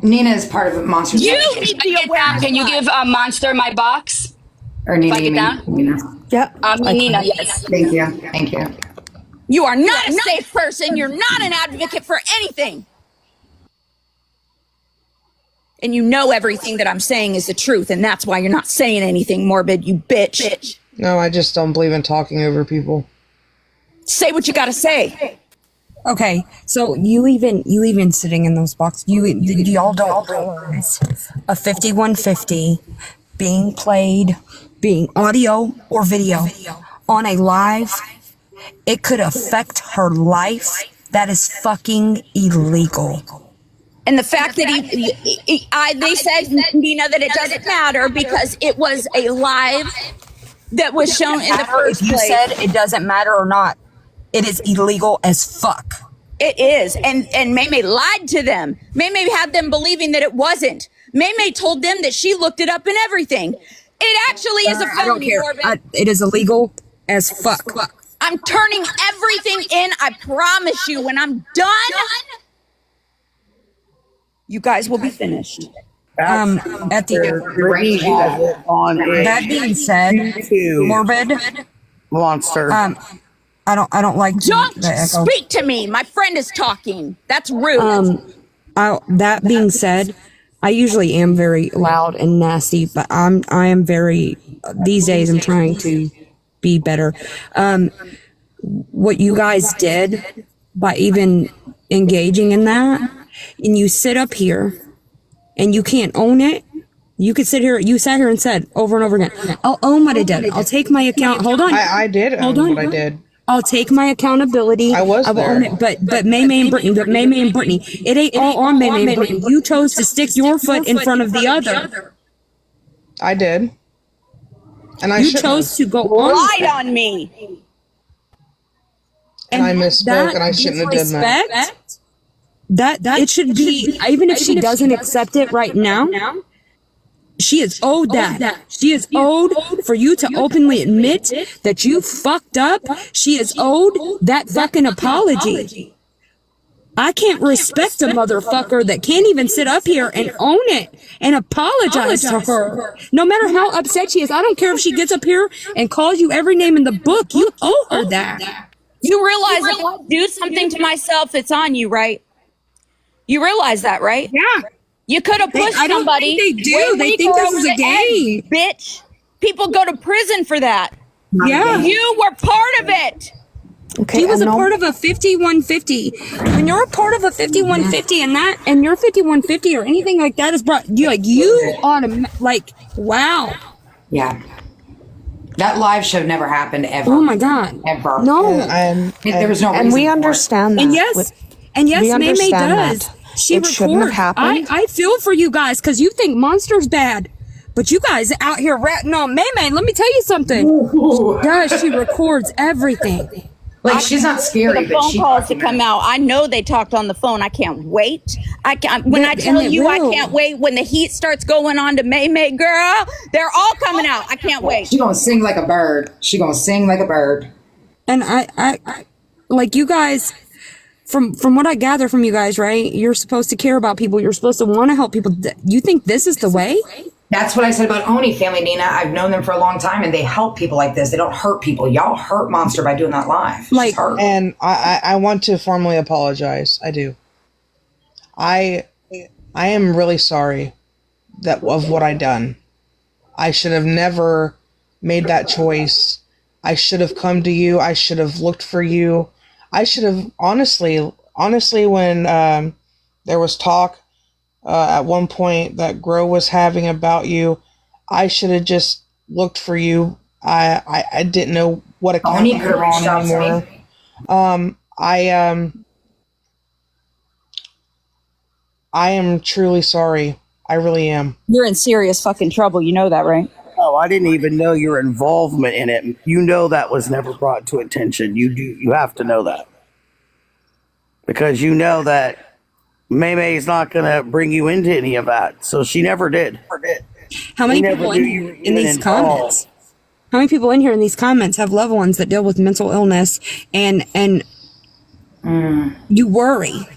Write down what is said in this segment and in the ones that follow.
Nina is part of Monsters. You need the awareness. Can you give Monster my box? Or Nina, If I get that? Nina. Yep. Nina, yes. Thank you. Thank you. You are not a safe person. You're not an advocate for anything. And you know everything that I'm saying is the truth, and that's why you're not saying anything, Morbid, you bitch. No, I just don't believe in talking over people. Say what you gotta say. Okay, so you even sitting in those boxes, y'all don't realize a 5150 being played, being audio or video on a live, it could affect her life. That is fucking illegal. And the fact that they said, Nina, that it doesn't matter because it was a live that was shown in the first If you place. said it doesn't matter or not, it is illegal as fuck. It is. And Maymay lied to them. Maymay had them believing that it wasn't. Maymay told them that she looked it up and everything. It actually is a felony. I don't care. Morbid. It is illegal as fuck. I'm turning everything in. I promise you, when I'm done, you guys will be finished. At the Brittany has it on that being said, Morbid, Monster. I don't like Don't the echo. speak to me. My friend is talking. That's rude. That being said, I usually am very loud and nasty, but I am very these days I'm trying to be better. What you guys did by even engaging in that, and you sit up here and you can't own it. You could sit here. You sat here and said over and over again, "I'll own what I did. I'll take my account." Hold on. I did Hold own on. what I did. I'll take my accountability. I was will there. own it. But Maymay and Brittany, it ain't all on Maymay and Brittany. You chose to stick your foot in front of the other. I did. And I You shouldn't chose have. to go on. Lied on me. And I misspoke, and I shouldn't have done that. That it should be, even if she doesn't accept it right now, she is owed that. She is owed for you to openly admit that you fucked up. She is owed that fucking apology. I can't respect a motherfucker that can't even sit up here and own it and apologize to her. No matter how upset she is, I don't care if she gets up here and calls you every name in the book. You owe her that. You realize if I do something to myself, it's on you, right? You realize that, right? Yeah. You could have pushed I don't somebody. think they do. way They weaker think this over is a the edge, game. bitch. People go to prison for that. Yeah. You were part of it. Okay, She was a I'm part of a 5150. When you're a part of a 5150 and your 5150 or anything like that is brought you wow. Yeah. That live should have never happened ever. Oh my God. Ever. No. There was no reason and we for it. understand that. And yes, We Maymay understand does. that. She It shouldn't have records. happened. I feel for you guys because you think Monster's bad. But you guys out here ratting on Maymay. Let me tell you something. Guys, she records everything. Like, she's not For scary, the but phone she calls to come out. I know they talked on the phone. I can't wait. When I tell you I can't wait, when the heat starts going on to Maymay, girl, they're all coming out. I can't wait. She gonna sing like a bird. She gonna sing like a bird. And I like you guys, from what I gather from you guys, right? You're supposed to care about people. You're supposed to want to help people. You think this is the way? That's what I said about Oni family, Nina. I've known them for a long time, and they help people like this. They don't hurt people. Y'all hurt Monster by doing that live. She's Like- hurt. And I want to formally apologize. I do. I am really sorry of what I done. I should have never made that choice. I should have come to you. I should have looked for you. I should have honestly, when there was talk at one point that Grow was having about you, I should have just looked for you. I didn't know what account Oni you could have were reached on out to anymore. me. I am truly sorry. I really am. You're in serious fucking trouble. You know that, right? Oh, I didn't even know your involvement in it. You know that was never brought to attention. You have to know that. Because you know that Maymay is not going to bring you into any of that. So she never did. How many We never people knew in, you were in even these involved. comments? How many people in here in these comments have loved ones that deal with mental illness and you worry?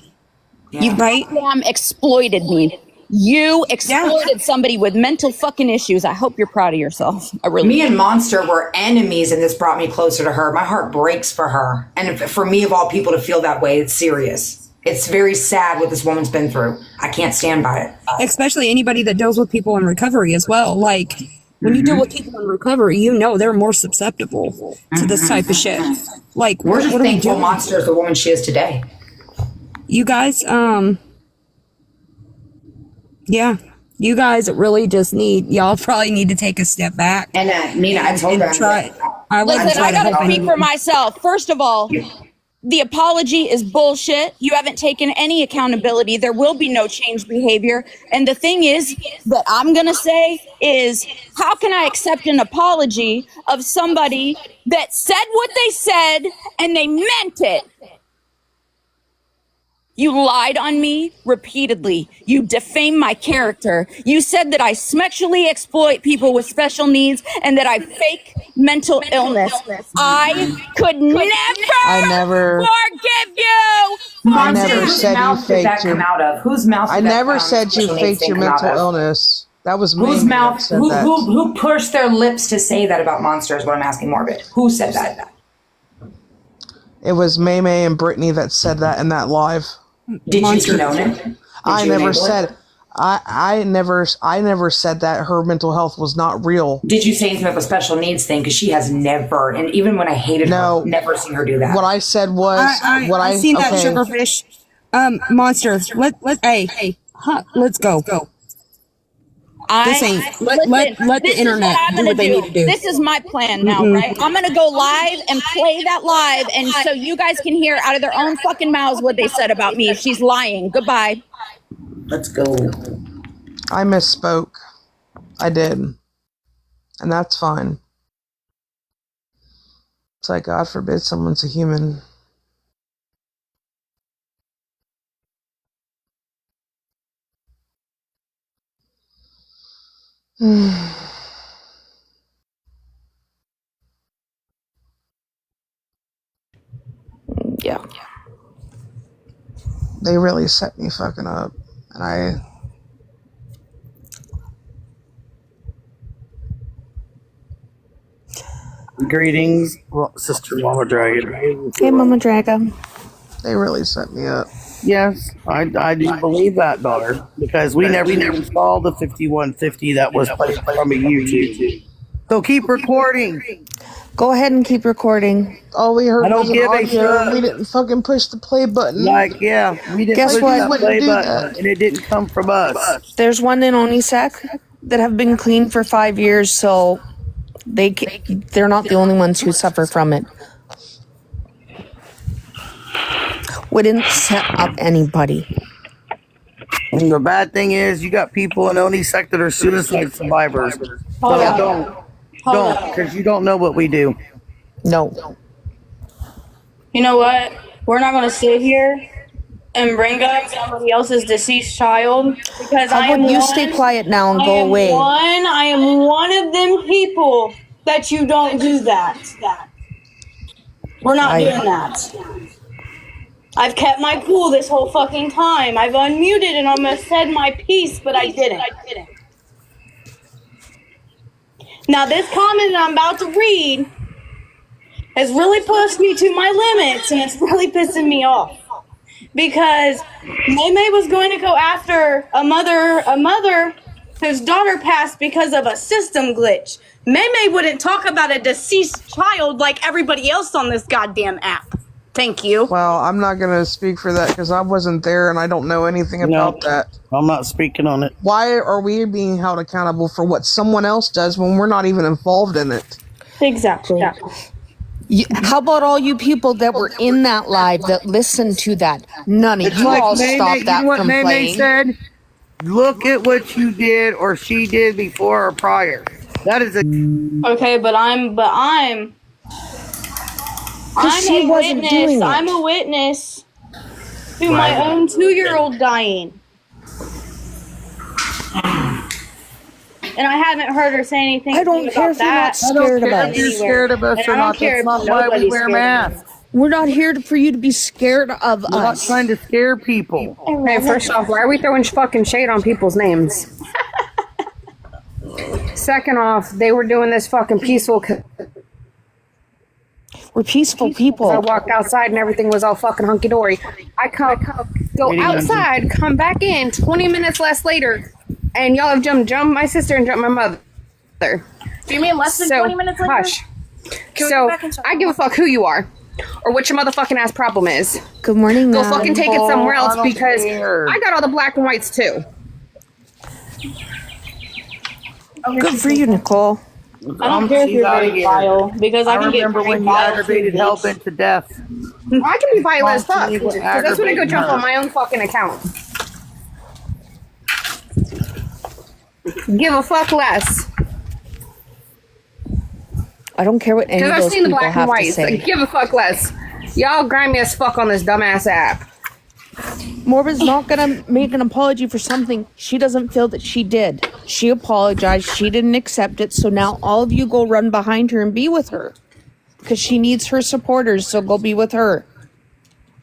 You right? Sam exploited me. You exploited somebody with mental fucking issues. I hope you're proud of yourself. I really Me and Monster were enemies, and this brought me closer to her. My heart breaks for her. And for me, of all people, to feel that way, it's serious. It's very sad what this woman's been through. I can't stand by it. Especially anybody that deals with people in recovery as well. Like, when you deal with people in recovery, you know they're more susceptible to this type of shit. Like, We're just what are we thankful doing? Monster is the woman she is today. You guys, yeah, you guys really just y'all probably need to take a step back. And Nina, I told her. Try. I wouldn't Listen, try I to gotta help speak anyone. for myself. First of all, the apology is bullshit. You haven't taken any accountability. There will be no change behavior. And the thing is that I'm gonna say is, how can I accept an apology of somebody that said what they said and they meant it? You lied on me repeatedly. You defamed my character. You said that I sexually exploit people with special needs and that I fake mental illness. I could never forgive you. I never Whose said you mouth did that faked your. come out of? Whose mouth? I did that, never said you special needs faked thing your come out mental of? illness. That was me. Whose mouth? Said Who, that. who pursed their lips to say that about Monster? Is what I'm asking, Morbid. Who said that? It was May May and Brittany that said that in that live. Did Monster. you know it? Did I you never enable it? said. I never said that her mental health was not real. Did you say anything about the special needs thing? Because she has never, and even when I hated No. her, never seen her do that. What I said was I seen that sugarfish. Monster. Hey, let's go. This ain't. Let the internet do what they need to do. This is my plan now, right? I'm gonna go live and play that live, and so you guys can hear out of their own fucking mouths what they said about me. She's lying. Goodbye. Let's go. I misspoke. I did. And that's fine. It's like, God forbid someone's a human. Yeah. They really set me fucking up. And Greetings, Sister Mama Dragon. Hey, Mama Draga. they really set me up. Yes, I do believe that, daughter, because we never even saw the 5150 that was played from a YouTube. So keep recording. Go ahead and keep recording. All we heard I don't was an give a audio. shit. We didn't fucking push the play button. Like, yeah, we didn't Guess push what? that Wouldn't play do button, that. and it didn't come from us. There's one in Onisec that have been clean for 5 years, so they're not the only ones who suffer from it. We didn't set up anybody. And the bad thing is, you got people in Onisec that are suicide survivors. So don't, because you don't know what we do. No. You know what? We're not going to sit here and bring up somebody else's deceased child because I How am about you one, stay quiet now and I go am away? I am one of them people that you don't do that. We're not doing that. I've kept my cool this whole fucking time. I've unmuted and almost said my piece, but I didn't. Now this comment that I'm about to read has really pushed me to my limits, and it's really pissing me off. Because May was going to go after a mother whose daughter passed because of a system glitch. May wouldn't talk about a deceased child like everybody else on this goddamn app. Thank you. Well, I'm not going to speak for that because I wasn't there and I don't know anything about that. I'm not speaking on it. Why are we being held accountable for what someone else does when we're not even involved in it? Exactly. How about all you people that were in that live that listened to that? None of you all stopped that from playing. Said, look at what you did or she did before or prior. That is a Okay, but I'm she a wasn't witness. doing it. I'm a witness to my own 2-year-old dying. And I haven't heard her say anything I don't care about if you're not that. scared of if us. you're scared of us And or I don't not. care That's if not why we nobody's wear scared of masks. We're not here for you to be scared of We're not us. trying to scare people. Hey, first off, why are we throwing fucking shade on people's names? Second off, they were doing this fucking peaceful. We're peaceful people. I walked outside and everything was all fucking hunky dory. I go outside, come back in 20 minutes less later, and y'all have jumped my sister and jumped my mother. Do you mean less than 20 minutes later? Hush. So I give a fuck who you are or what your motherfucking ass problem is. Good morning, Go Madam. fucking take it somewhere else I don't because care. I got all the black and whites too. Good for you, Nicole. I don't care if She's you're outta very here. vile because I I can get remember very when you vile aggravated too, Hellbent to death. I can be violent as fuck Constantly because that's when I go aggravating jump her. on my own fucking account. Give a fuck less. I don't care what any Because of I've those seen the people black and have to whites. say. Like, give a fuck less. Y'all grimy as fuck on this dumbass app. Morba's not gonna make an apology for something she doesn't feel that she did. She apologized. She didn't accept it. So now all of you go run behind her and be with her. Because she needs her supporters. So go be with her.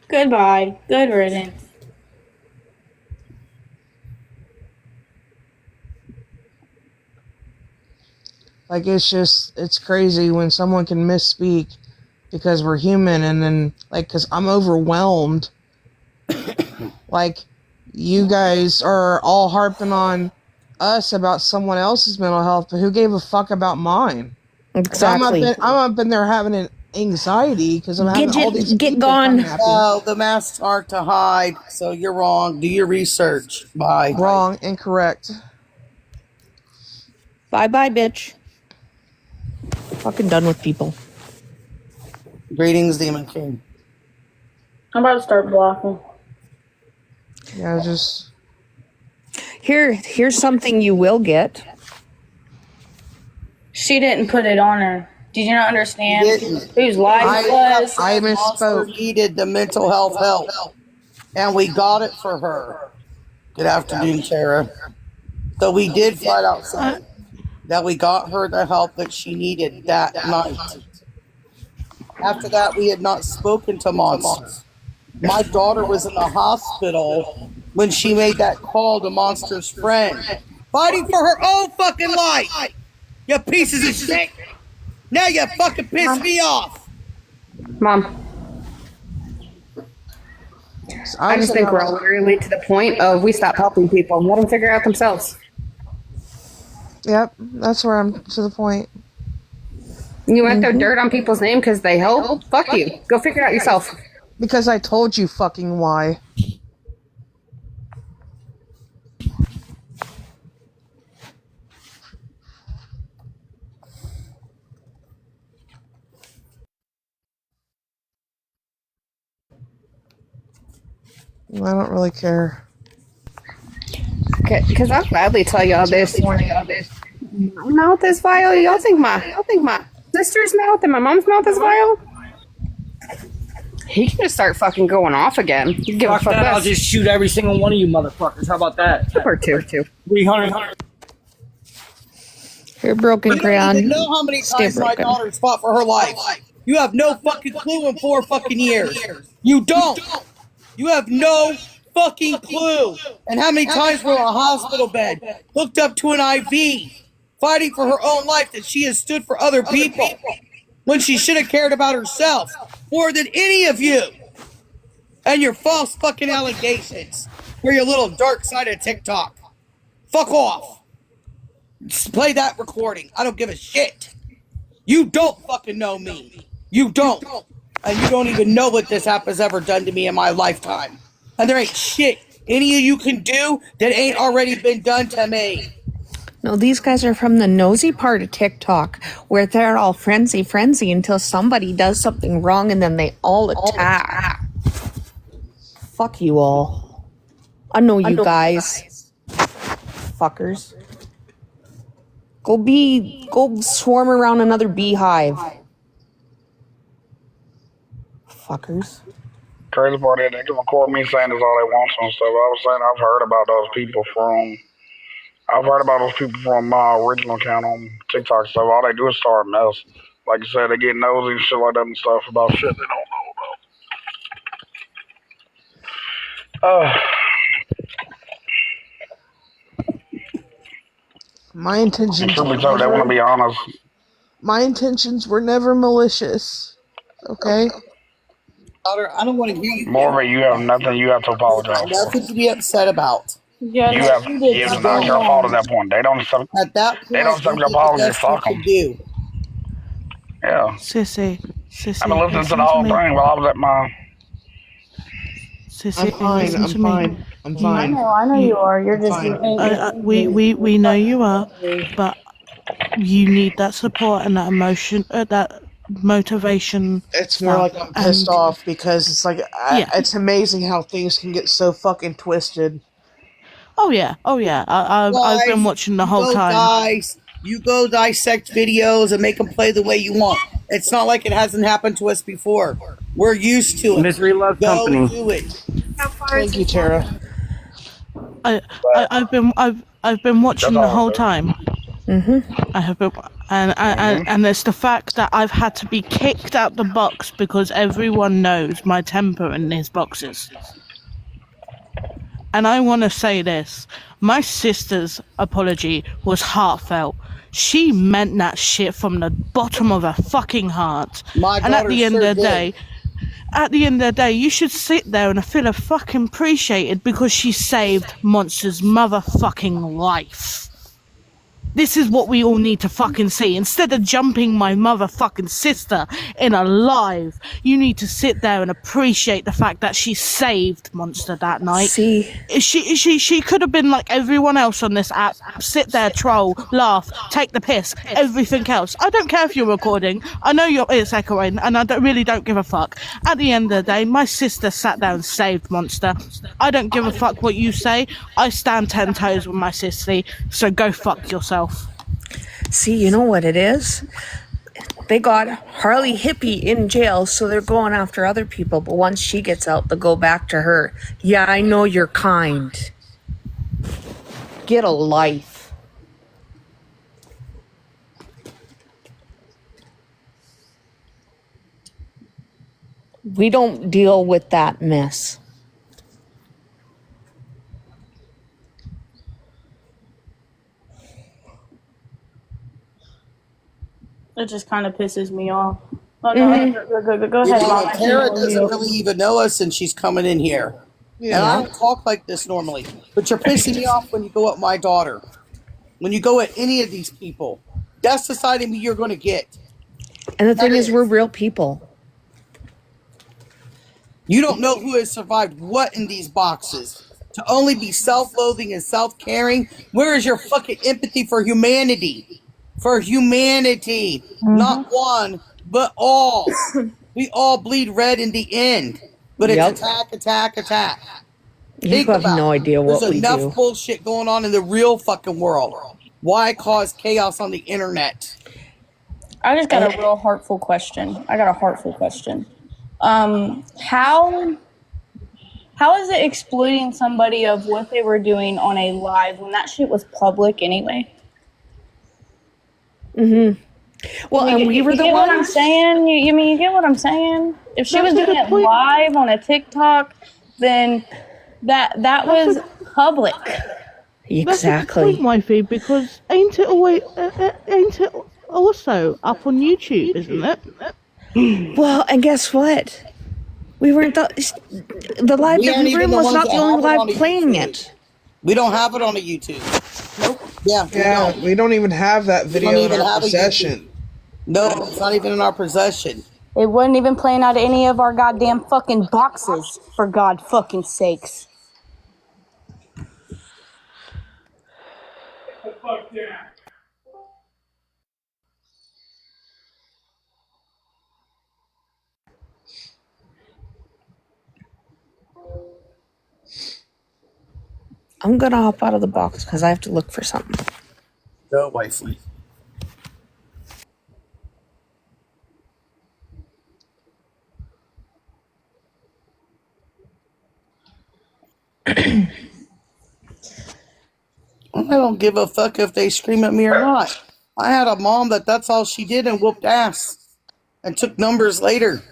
Goodbye. Good riddance. Like, it's crazy when someone can misspeak because we're human, and then, like, because I'm overwhelmed. Like, you guys are all harping on us about someone else's mental health, but who gave a fuck about mine? Exactly. I'm up in there having an anxiety because I'm having all these Get people gone. come at me. No, the masks aren't to hide, so you're wrong. Do your research. Bye. Wrong, incorrect. Bye-bye, bitch. Fucking done with people. Greetings, Demon King. I'm about to start blocking. Yeah, just Here's something you will get. She didn't put it on her. Did you not understand Didn't. whose life it was? I Monster misspoke. needed the mental health help, and we got it for her. Good afternoon, Tara. So we did fight outside that we got her the help that she needed that night. After that, we had not spoken to Monster. My daughter was in the hospital when she made that call to Monster's friend, fighting for her own fucking life. You pieces of shit. Now you fucking piss me off. Mom, I just think we're all literally to the point of we stop helping people and let them figure it out themselves. Yep, that's where I'm to the point. You want to throw dirt on people's name because they help? Fuck you. Go figure it out yourself. Because I told you fucking why. I don't really care. Because I'll gladly tell y'all this. My mouth is vile. Y'all think my sister's mouth and my mom's mouth is vile? He can just start fucking going off again. Give a Fuck fuck that, I'll less. just shoot every single one of you motherfuckers. How about that? Or two. 300. You're broken, You don't crayon. even know how many Stay times my broken. daughter's fought for her life. You have no fucking clue in 4 fucking years. You don't. You have no fucking clue. And how many times we're in a hospital bed, hooked up to an IV, fighting for her own life that she has stood for other people when she should have cared about herself more than any of you. And your false fucking allegations for your little dark side of TikTok. Fuck off. Just play that recording. I don't give a shit. You don't fucking know me. You don't. And you don't even know what this app has ever done to me in my lifetime. And there ain't shit any of you can do that ain't already been done to me. No, these guys are from the nosy part of TikTok where they're all frenzy until somebody does something wrong and then they all attack. Fuck you all. I know you guys. Fuckers. Go swarm around another beehive. Fuckers. Crazy part is they can record me saying this all they want and stuff. I was saying I've heard about those people from my original account on TikTok and stuff. All they do is start a mess. Like you said, they get nosy and shit like that and stuff about shit they don't know about. Uh, My intentions truth were be told, they want to be honest. my intentions were never malicious. Okay? Daughter, I don't want to hear you. Moreover, you have nothing you have to apologize for. Nothing to be upset about. Yeah, You no, have you did it's something not your fault at wrong. that point. They don't accept At that point, they don't accept your you did the apology. best you Fuck them. could do. Yeah. Sissy, I've been listening to listen the whole me. thing while I was at my. Sissy, I'm fine. listen I'm to me. fine. I'm fine. I know you are. You're I'm just fine. We know you are, but you need that support and that emotion, that motivation It's more stuff. like I'm pissed And off because it's like yeah, it's amazing how things can get so fucking twisted. oh yeah. I've been Guys, watching the whole time. you go dissect videos and make them play the way you want. It's not like it hasn't happened to us before. We're used to it. Misery Love Go Company. do it. Thank you, Tara. I've been watching the whole time. I have been, and it's the fact that I've had to be kicked out the box because everyone knows my temper in these boxes. And I want to say this: my sister's apology was heartfelt. She meant that shit from the bottom of her fucking heart. My And at the daughter end sure of the day, you should sit there and feel fucking appreciated because she saved Monster's motherfucking life. This is what we all need to fucking see. Instead of jumping my motherfucking sister in a live, you need to sit there and appreciate the fact that she saved Monster that night. See, She could have been like everyone else on this app, sit there, troll, laugh, take the piss, everything else. I don't care if you're recording. I know it's echoing, and I really don't give a fuck. At the end of the day, my sister sat there and saved Monster. I don't give a fuck what you say. I stand 10 toes with my sissy, so go fuck yourself. see, you know what it is? They got Harley Hippie in jail, so they're going after other people. But once she gets out, they'll go back to her. Yeah, I know you're kind. Get a life. We don't deal with that mess. It just kind of pisses me off. Oh, no, go You ahead, know, Mom. Tara doesn't really even know us, and she's coming in here. And I don't talk like this normally, but you're pissing me off when you go at my daughter. When you go at any of these people, that's the side of me you're going to get. And the thing is, we're real people. You don't know who has survived what in these boxes. To only be self-loathing and self-caring, where is your fucking empathy for humanity? For humanity. Not one, but all. We all bleed red in the end. But it's attack. You have no idea what There's we enough do. bullshit going on in the real fucking world. Why cause chaos on the internet? I just got a real heartful question. How is it exploiting somebody of what they were doing on a live when that shit was public anyway? Well, and we were the get what I'm ones. saying? You get what I'm saying? If she was doing it live on a TikTok, then that was public. That's a good Exactly. point, wifey, because ain't it also up on YouTube, isn't it? Well, and guess what? We weren't the live. We aren't The even room the was ones not that the have only it on live the playing YouTube. it. We don't have it on the YouTube. Nope. Yeah, we Yeah, don't. we don't even have that We video don't in even our have a possession. No, it's not even in our possession. It wasn't even playing out of any of our goddamn fucking boxes, for God fucking sakes. I'm gonna hop out of the box because I have to look for something. No, wifey. I don't give a fuck if they scream at me or not. I had a mom that's all she did and whooped ass and took numbers later.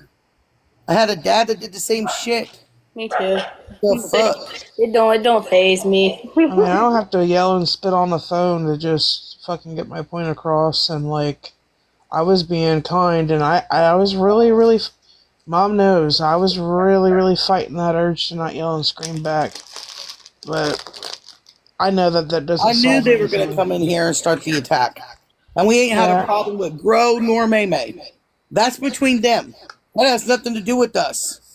I had a dad that did the same shit. Me too. The fuck? It don't phase me. I mean, I don't have to yell and spit on the phone to just fucking get my point across. And like, I was being kind, and I was really, Mom knows I was really fighting that urge to not yell and scream back. But I know that doesn't. I knew solve they were anything. going to come in here and start the attack. And we ain't had a problem with Grow nor May May. That's between them. That has nothing to do with us.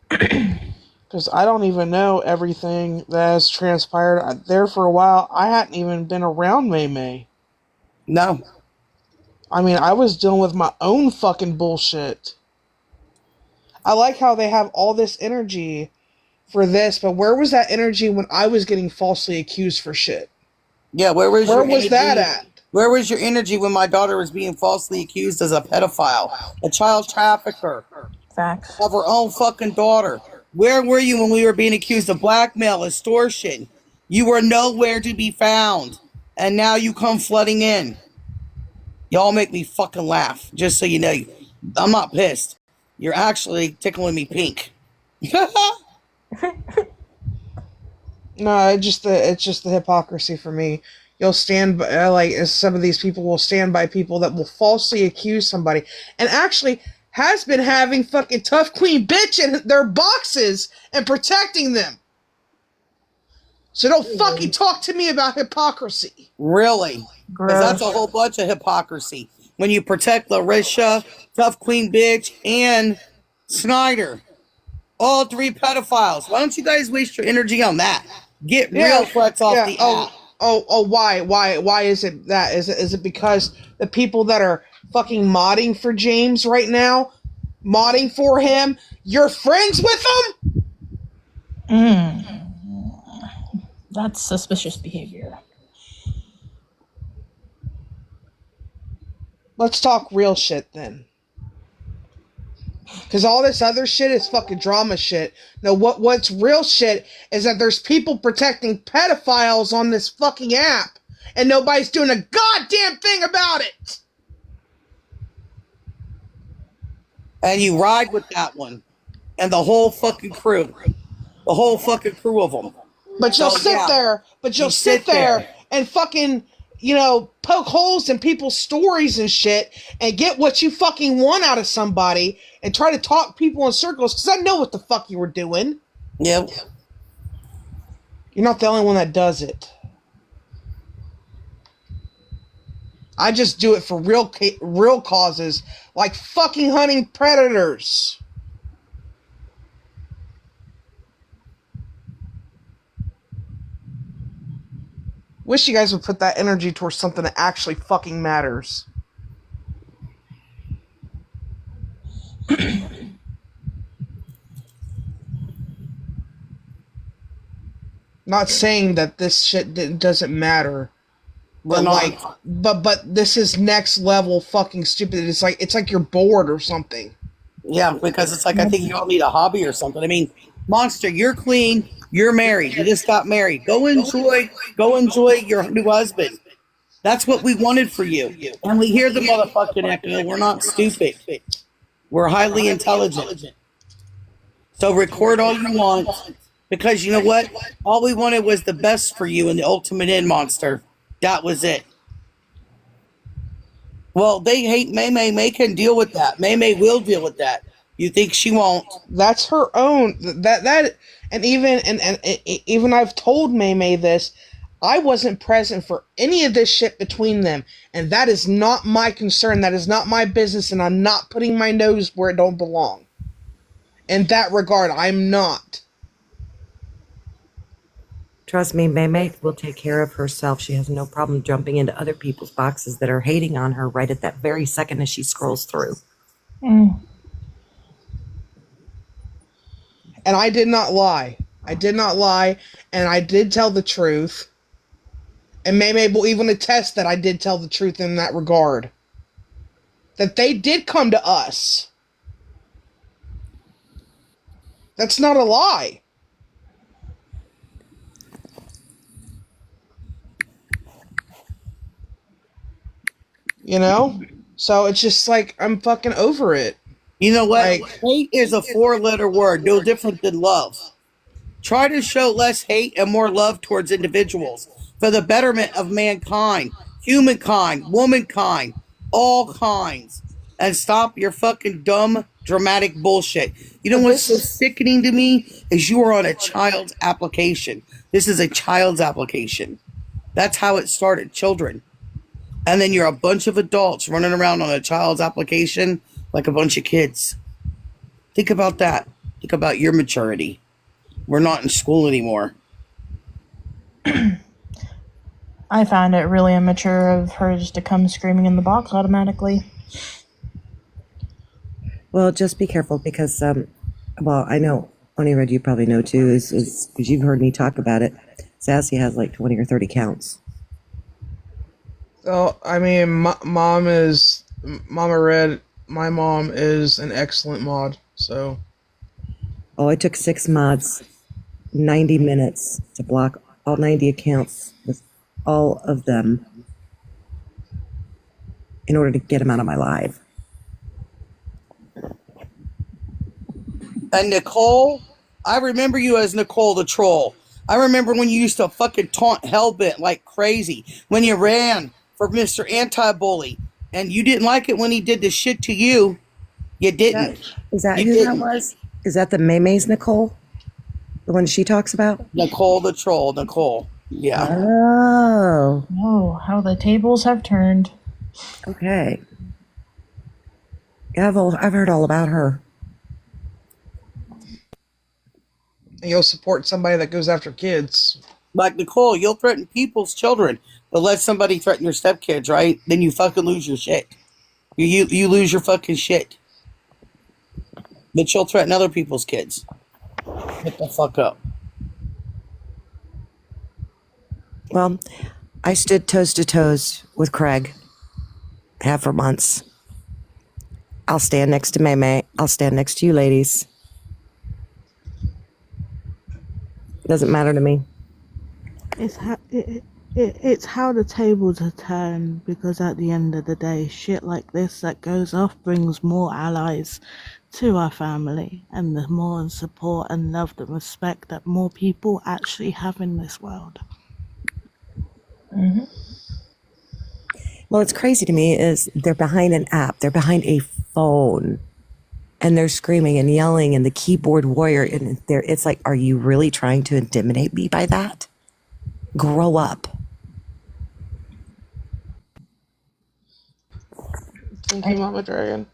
Because I don't even know everything that has transpired. There for a while, I hadn't even been around May May. No. I mean, I was dealing with my own fucking bullshit. I like how they have all this energy for this, but where was that energy when I was getting falsely accused for shit? Yeah, where was that at? Where was your energy when my daughter was being falsely accused as a pedophile, a child trafficker? Facts. Of her own fucking daughter. Where were you when we were being accused of blackmail, extortion? You were nowhere to be found. And now you come flooding in. Y'all make me fucking laugh, just so you know. I'm not pissed. You're actually tickling me pink. No, it's just the hypocrisy for me. You'll stand by, as some of these people will stand by people that will falsely accuse somebody, and actually has been having fucking tough queen bitch in their boxes and protecting them. So don't fucking talk to me about hypocrisy. Really? Because that's a whole bunch of hypocrisy. When you protect Larisha, Tough Queen Bitch, and Snyder. All three pedophiles. Why don't you guys waste your energy on that? Get real threats off the app. Why is it that? Is it because the people that are fucking modding for James right now, modding for him, you're friends with them? That's suspicious behavior. Let's talk real shit then. Because all this other shit is fucking drama shit. No, what's real shit is that there's people protecting pedophiles on this fucking app, and nobody's doing a goddamn thing about it. And you ride with that one. And the whole fucking crew. The whole fucking crew of them. But you'll sit there and fucking, poke holes in people's stories and shit and get what you fucking want out of somebody and try to talk people in circles because I know what the fuck you were doing. Yep. You're not the only one that does it. I just do it for real causes, like fucking hunting predators. Wish you guys would put that energy towards something that actually fucking matters. Not saying that this shit doesn't matter. But but this is next level fucking stupid. It's like you're bored or something. Yeah, because it's like I think you all need a hobby or something. I mean, Monster, you're clean. You're married. You just got married. Go enjoy your new husband. That's what we wanted for you. And we hear the motherfucking echo. We're not stupid. We're highly intelligent. So record all you want. Because you know what? All we wanted was the best for you and the ultimate end, Monster. That was it. Well, they hate May May. May can deal with that. May May will deal with that. You think she won't? That's her own. And even I've told May May this. I wasn't present for any of this shit between them, and that is not my concern. That is not my business, and I'm not putting my nose where it don't belong. In that regard, I'm not. Trust me, May May will take care of herself. She has no problem jumping into other people's boxes that are hating on her right at that very second as she scrolls through. And I did not lie. I did not lie, and I did tell the truth. And May May will even attest that I did tell the truth in that regard. That they did come to us. That's not a lie. You know? So it's just like, I'm fucking over it. You know what? Like, Hate is a 4-letter word, no different than love. Try to show less hate and more love towards individuals for the betterment of mankind, humankind, womankind, all kinds. And stop your fucking dumb, dramatic bullshit. You know what's so sickening to me is you are on a child's application. This is a child's application. That's how it started, children. And then you're a bunch of adults running around on a child's application like a bunch of kids. Think about that. Think about your maturity. We're not in school anymore. I found it really immature of her just to come screaming in the box automatically. Well, just be careful because, well, I know, Onirad, you probably know too, is because you've heard me talk about it. Sassy has like 20 or 30 counts. So, I mean, Mama Red, my mom is an excellent mod, so. Oh, it took 6 mods, 90 minutes to block all 90 accounts with all of them in order to get them out of my live. And Nicole, I remember you as Nicole the Troll. I remember when you used to fucking taunt Hellbent like crazy. When you ran for Mr. Anti-Bully. And you didn't like it when he did this shit to you. You didn't. Is that You who didn't. that was? Is that the Maymay's Nicole? The one she talks about? Nicole the Troll, Nicole. Yeah. Oh. Oh, how the tables have turned. Okay. Yeah, I've heard all about her. And you'll support somebody that goes after kids. Like Nicole, you'll threaten people's children, but let somebody threaten your stepkids, right? Then you fucking lose your shit. You lose your fucking shit. But you'll threaten other people's kids. Get the fuck up. Well, I stood toes to toes with Craig. Have for months. I'll stand next to Maymay. I'll stand next to you ladies. Doesn't matter to me. It's how the tables are turned, because at the end of the day, shit like this that goes off brings more allies to our family, and the more support and love and respect that more people actually have in this world. Mm-hmm. Well, what's crazy to me is they're behind an app. They're behind a phone. And they're screaming and yelling, and the keyboard warrior, and it's like, are you really trying to intimidate me by that? Grow up. Thank you, Mama Dragon.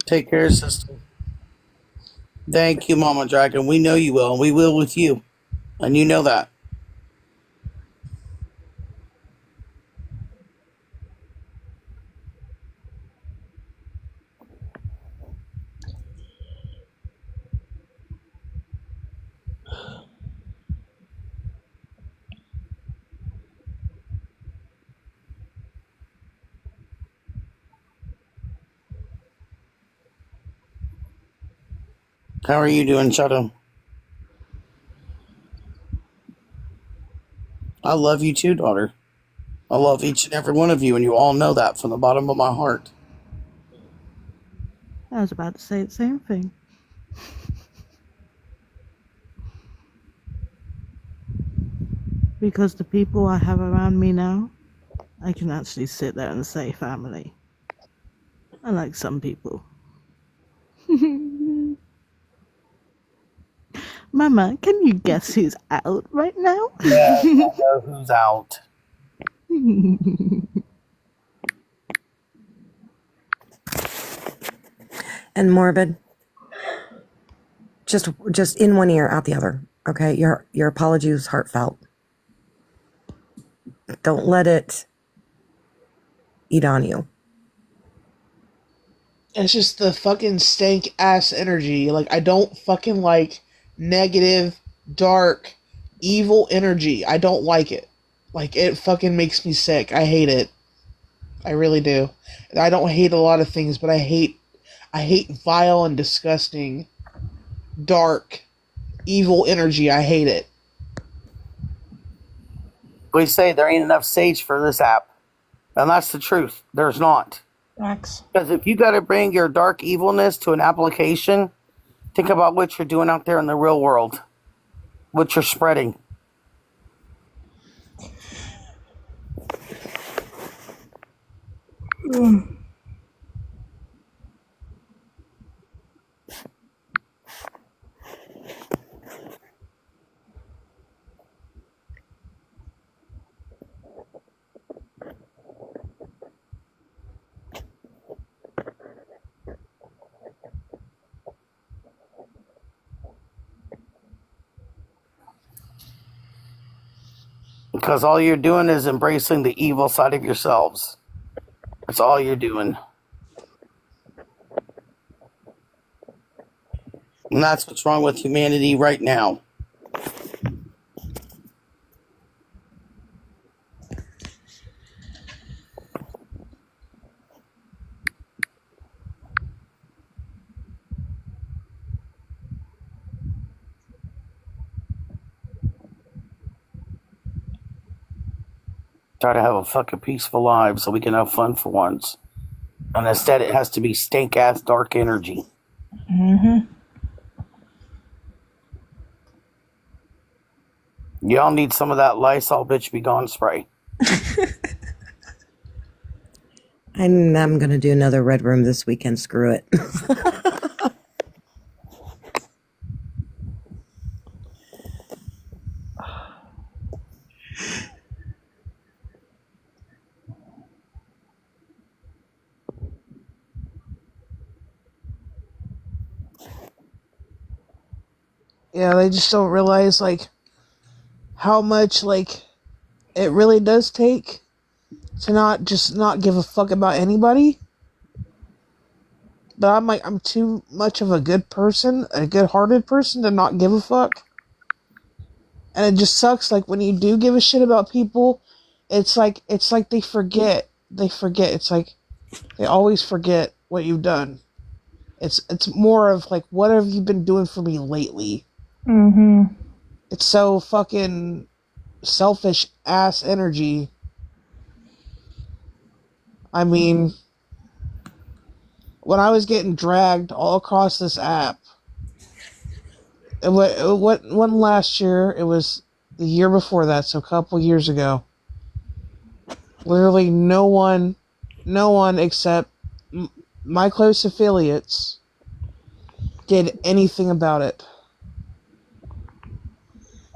Take care, sister. Thank you, Mama Dragon. We know you will, and we will with you. And you know that. How are you doing, Shadow? I love you too, daughter. I love each and every one of you, and you all know that from the bottom of my heart. I was about to say the same thing. Because the people I have around me now, I can actually sit there and say family. Unlike some people. Mama, can you guess who's out right now? Yeah, I know who's out. And Morbid, just in one ear, out the other. Okay, your apology was heartfelt. Don't let it eat on you. It's just the fucking stank ass energy. Like, I don't fucking like negative, dark, evil energy. I don't like it. Like, it fucking makes me sick. I hate it. I really do. I don't hate a lot of things, but I hate vile and disgusting, dark, evil energy. I hate it. We say there ain't enough sage for this app. And that's the truth. There's not. Max. Because if you got to bring your dark evilness to an application, think about what you're doing out there in the real world, what you're spreading. Because all you're doing is embracing the evil side of yourselves. That's all you're doing. And that's what's wrong with humanity right now. Try to have a fucking peaceful life so we can have fun for once. And instead it has to be stink ass dark energy. Mm-hmm. Y'all need some of that Lysol bitch be gone spray. And I'm going to do another red room this weekend. Screw it. Yeah, they just don't realize, like, how much, like, it really does take to not give a fuck about anybody. But I'm too much of a good person, a good-hearted person, to not give a fuck. And it just sucks, like, when you do give a shit about people, it's like they forget. It's like they always forget what you've done. It's more of, like, what have you been doing for me lately? Mm-hmm. It's so fucking selfish ass energy. I mean, when I was getting dragged all across this app, it wasn't last year, it was the year before that, so a couple years ago. Literally no one except my close affiliates did anything about it.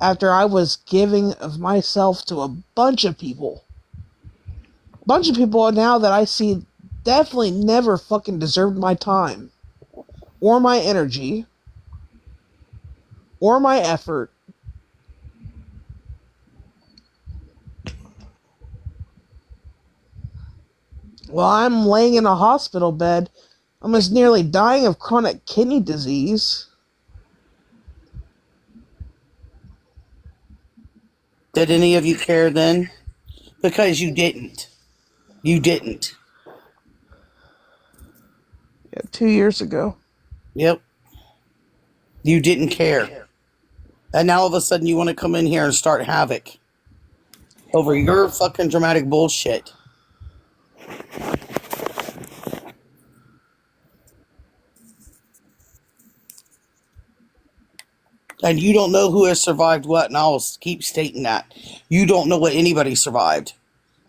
After I was giving of myself to a bunch of people. Bunch of people now that I see definitely never fucking deserved my time. Or my energy. Or my effort. While I'm laying in a hospital bed, almost nearly dying of chronic kidney disease. Did any of you care then? Because you didn't. You didn't. Yeah, 2 years ago. Yep. You didn't care. And now all of a sudden you want to come in here and start havoc over your fucking dramatic bullshit. And you don't know who has survived what, and I'll keep stating that. You don't know what anybody survived.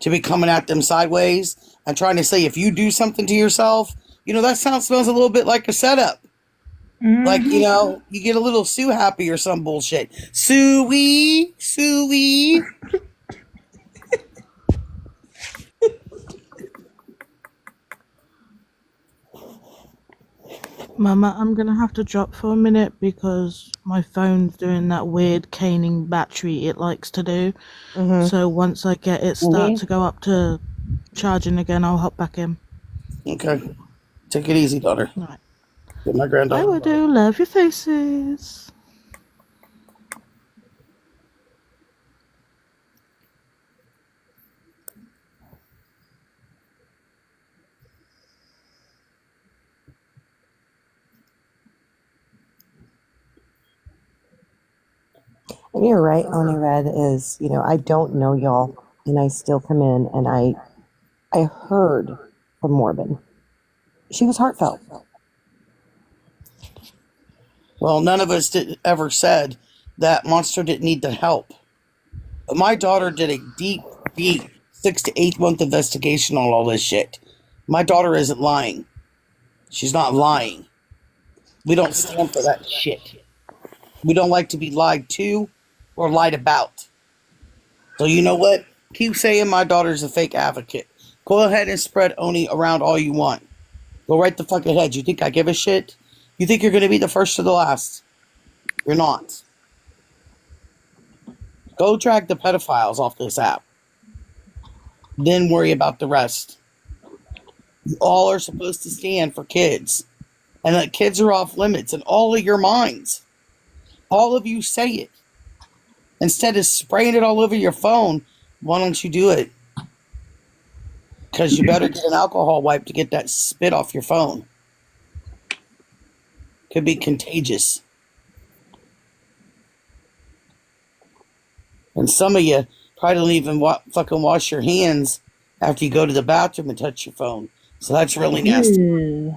To be coming at them sideways and trying to say if you do something to yourself, you know, that smells a little bit like a setup. Mm-hmm. Like, you know, you get a little Sue happy or some bullshit. Suey. Mama, I'm gonna have to drop for a minute because my phone's doing that weird caning battery it likes to do. Mm-hmm. So once I get it start to go up to charging again, I'll hop back in. Okay. Take it easy, daughter. All right. Get my granddaughter. I will do. Love your faces. And you're right, Only Red is, you know, I don't know y'all, and I still come in, and I heard from Morbin. She was heartfelt. Well, none of us ever said that Monster didn't need the help. My daughter did a deep 6 to 8 month investigation on all this shit. My daughter isn't lying. She's not lying. We don't stand for that shit. We don't like to be lied to or lied about. So you know what? Keep saying my daughter's a fake advocate. Go ahead and spread Oni around all you want. Go right the fuck ahead. You think I give a shit? You think you're going to be the first or the last? You're not. Go drag the pedophiles off this app. Then worry about the rest. You all are supposed to stand for kids. And that kids are off limits in all of your minds. All of you say it. Instead of spraying it all over your phone, why don't you do it? Because you better get an alcohol wipe to get that spit off your phone. Could be contagious. And some of you probably don't even fucking wash your hands after you go to the bathroom and touch your phone. So that's really nasty. Ew.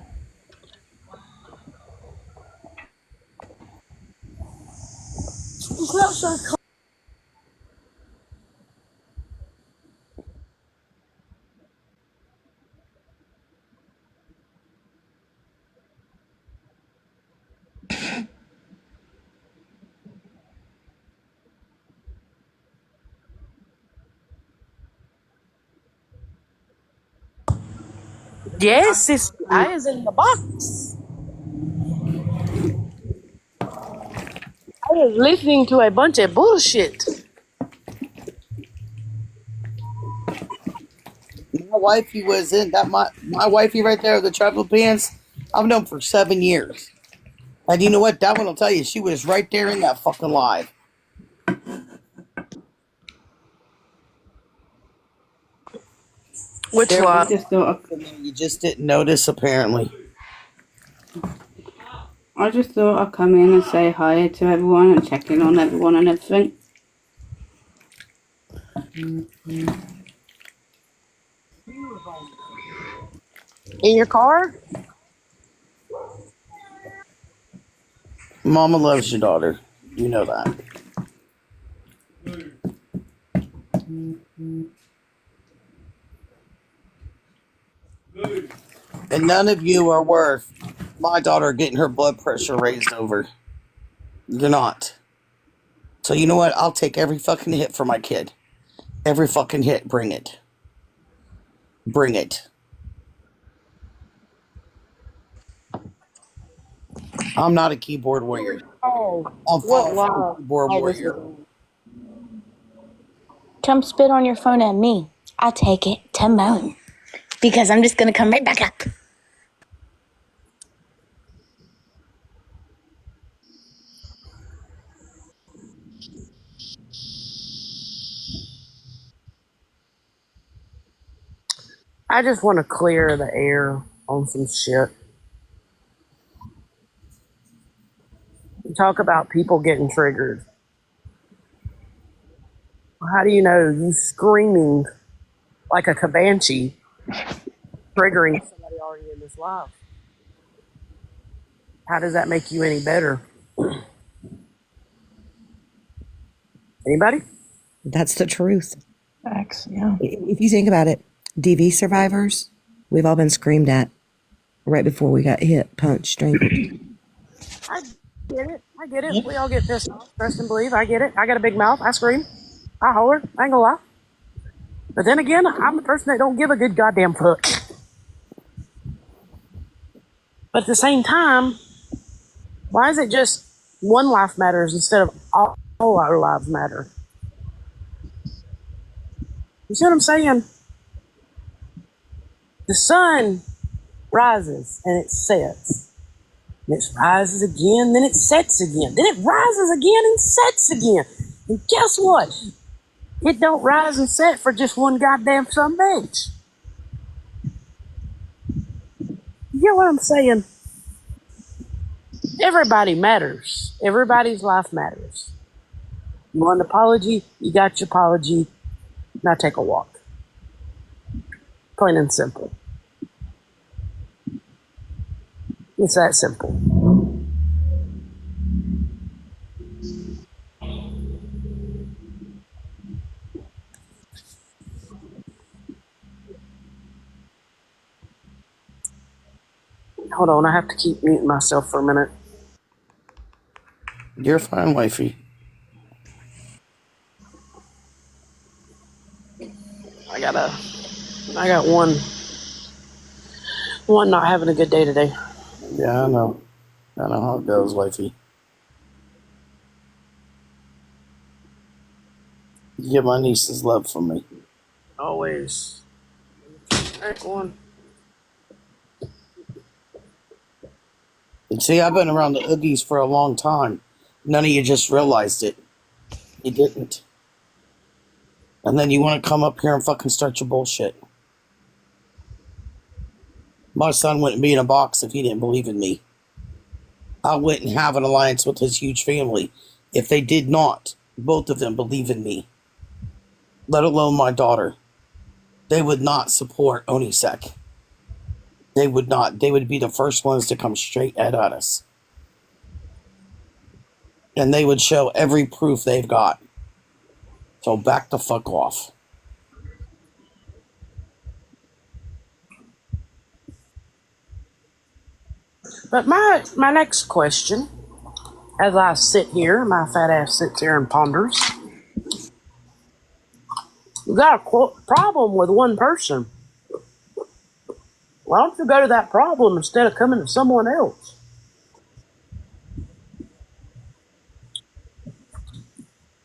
Yes, it's I is in the box. I was listening to a bunch of bullshit. My wifey was in that. My wifey right there with the travel pants, I've known for 7 years. And you know what? That one will tell you, she was right there in that fucking live. Which There one? you just didn't notice, apparently. I just thought I'd come in and say hi to everyone and check in on everyone and everything. In your car? Mama loves your daughter. You know that. And none of you are worth my daughter getting her blood pressure raised over. You're not. So you know what? I'll take every fucking hit for my kid. Every fucking hit. Bring it. Bring it. I'm not a keyboard warrior. Oh, I'm what far from a wow. keyboard Oh, this warrior. Come spit on your phone at me. I'll take it to moan. Because I'm just going to come right back up. I just want to clear the air on some shit. You talk about people getting triggered. How do you know you screaming like a Comanche triggering somebody already in this live? How does that make you any better? Anybody? That's the truth. Facts, yeah. If you think about it, DV survivors, we've all been screamed at right before we got hit, punched, strangled. I get it. I get it. We all get pissed off, trust and believe. I get it. I got a big mouth. I scream. I holler. I ain't gonna lie. But then again, I'm the person that don't give a good goddamn fuck. But at the same time, why is it just one life matters instead of all our lives matter? You see what I'm saying? The sun rises and it sets. And it rises again, then it sets again. Then it rises again and sets again. And guess what? It don't rise and set for just one goddamn sumbitch. You get what I'm saying? Everybody matters. Everybody's life matters. You want an apology? You got your apology. Now take a walk. Plain and simple. It's that simple. Hold on, I have to keep muting myself for a minute. You're fine, wifey. I got one not having a good day today. Yeah, I know. I know how it goes, wifey. You get my niece's love from me. Always. Alright, go on. And see, I've been around the Oogies for a long time. None of you just realized it. You didn't. And then you want to come up here and fucking start your bullshit. My son wouldn't be in a box if he didn't believe in me. I wouldn't have an alliance with his huge family if they did not, both of them, believe in me. Let alone my daughter. They would not support Onisek. They would not. They would be the first ones to come straight at us. And they would show every proof they've got. So back the fuck off. But my next question, as I sit here, my fat ass sits here and ponders. You got a problem with one person. Why don't you go to that problem instead of coming to someone else?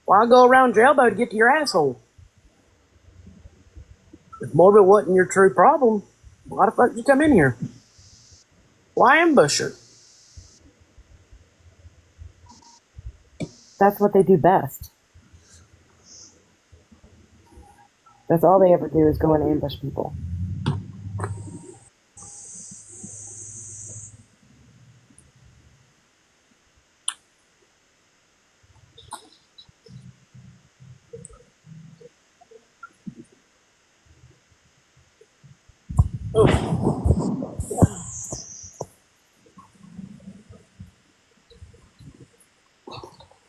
Why go around your elbow to get to your asshole? If Morbid wasn't your true problem, why the fuck did you come in here? Why ambush her? That's what they do best. That's all they ever do is go and ambush people.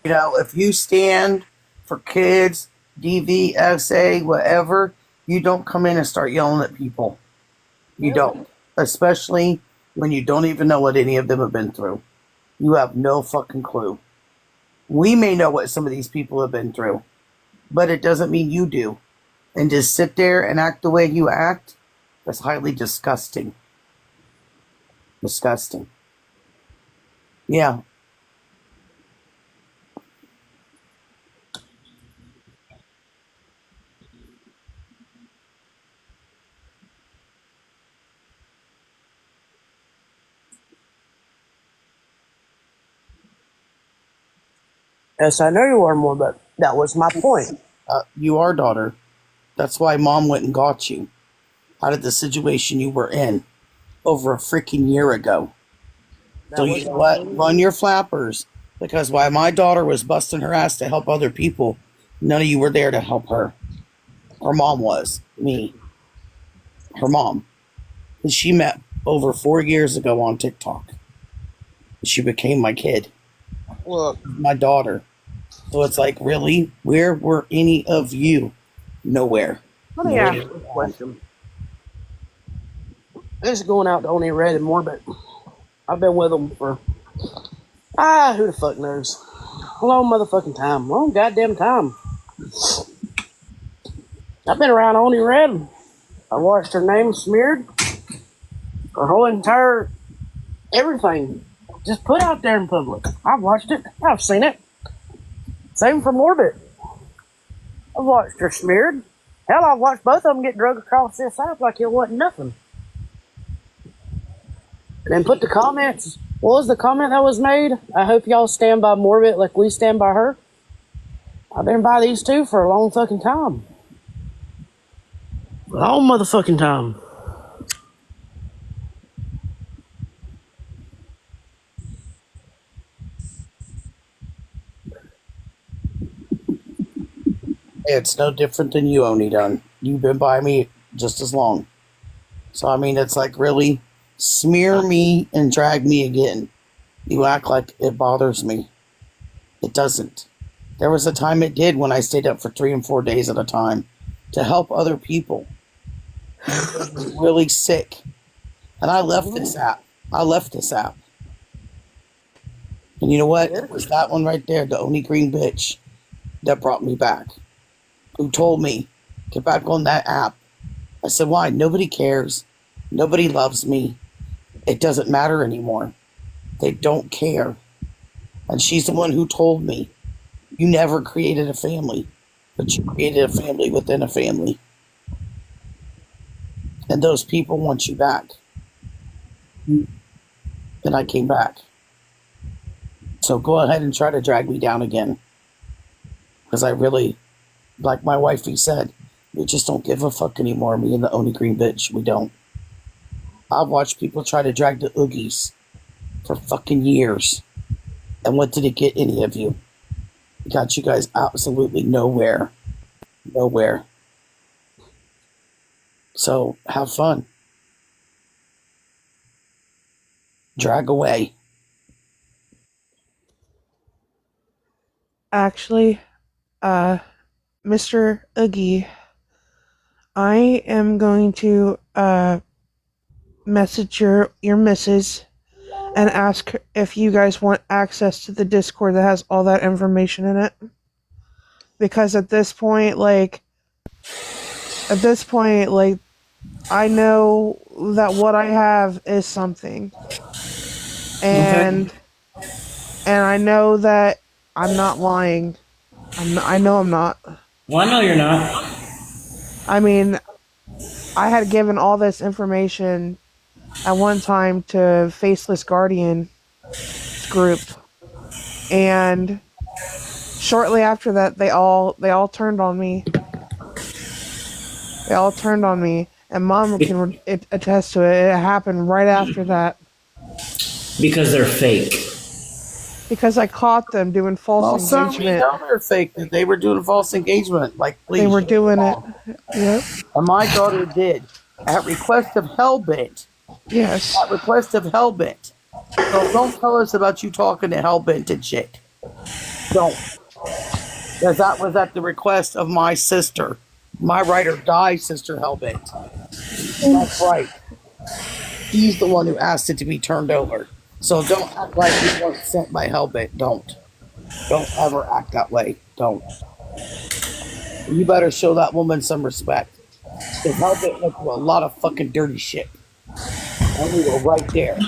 You know, if you stand for kids, DVSA, whatever, you don't come in and start yelling at people. You don't. Especially when you don't even know what any of them have been through. You have no fucking clue. We may know what some of these people have been through, but it doesn't mean you do. And just sit there and act the way you act, that's highly disgusting. Disgusting. Yeah. Yes, I know you are more, but that was my point. You are, daughter. That's why Mom went and got you out of the situation you were in over a freaking year ago. So you know what? Run your flappers. Because while my daughter was busting her ass to help other people, none of you were there to help her. Her mom was. Me. Her mom. And she met over 4 years ago on TikTok. She became my kid. Look, my daughter. So it's like, really? Where were any of you? Nowhere. let me ask you a question. This is going out to only Red and Morbid. I've been with them for, who the fuck knows? A long motherfucking time. Long goddamn time. I've been around Only Red. I watched her name smeared. Her whole entire everything just put out there in public. I've watched it. I've seen it. Same for Morbid. I've watched her smeared. Hell, I've watched both of them get drug across this app like it wasn't nothing. And then put the comments. What was the comment that was made? I hope y'all stand by Morbid like we stand by her. I've been by these two for a long fucking time. A long motherfucking time. It's no different than you, Oni done. You've been by me just as long. So, I mean, it's like, really? smear me and drag me again. You act like it bothers me. It doesn't. There was a time it did when I stayed up for 3 and 4 days at a time to help other people. I was really sick. And I left this app. And you know what? It was that one right there, the only green bitch, that brought me back. Who told me, get back on that app. I said, why? Nobody cares. Nobody loves me. It doesn't matter anymore. They don't care. And she's the one who told me, you never created a family, but you created a family within a family. And those people want you back. And I came back. So go ahead and try to drag me down again. Because I really, like my wifey said, we just don't give a fuck anymore, me and the only green bitch. We don't. I've watched people try to drag the Oogies for fucking years. And what did it get any of you? It got you guys absolutely nowhere. Nowhere. So have fun. Drag away. Actually, Mr. Oogie, I am going to message your missus and ask if you guys want access to the Discord that has all that information in it. Because at this point, I know that what I have is something. And I know that I'm not lying. I know I'm not. Well, I know you're not. I mean, I had given all this information at one time to Faceless Guardian group, and shortly after that, they all turned on me. They all turned on me, and Mom can attest to it. It happened right after that. Because they're fake. Because I caught them doing false engagement. We know they're fake. They were doing false engagement. Like, please. They were doing it. Yep. And my daughter did. At request of Hellbent. Yes. At request of Hellbent. So don't tell us about you talking to Hellbent and shit. Don't. Because that was at the request of my sister. My ride or die sister Hellbent. That's right. She's the one who asked it to be turned over. So don't act like you weren't sent by Hellbent. Don't. Don't ever act that way. Don't. You better show that woman some respect. Because Hellbent went through a lot of fucking dirty shit. And we were right there.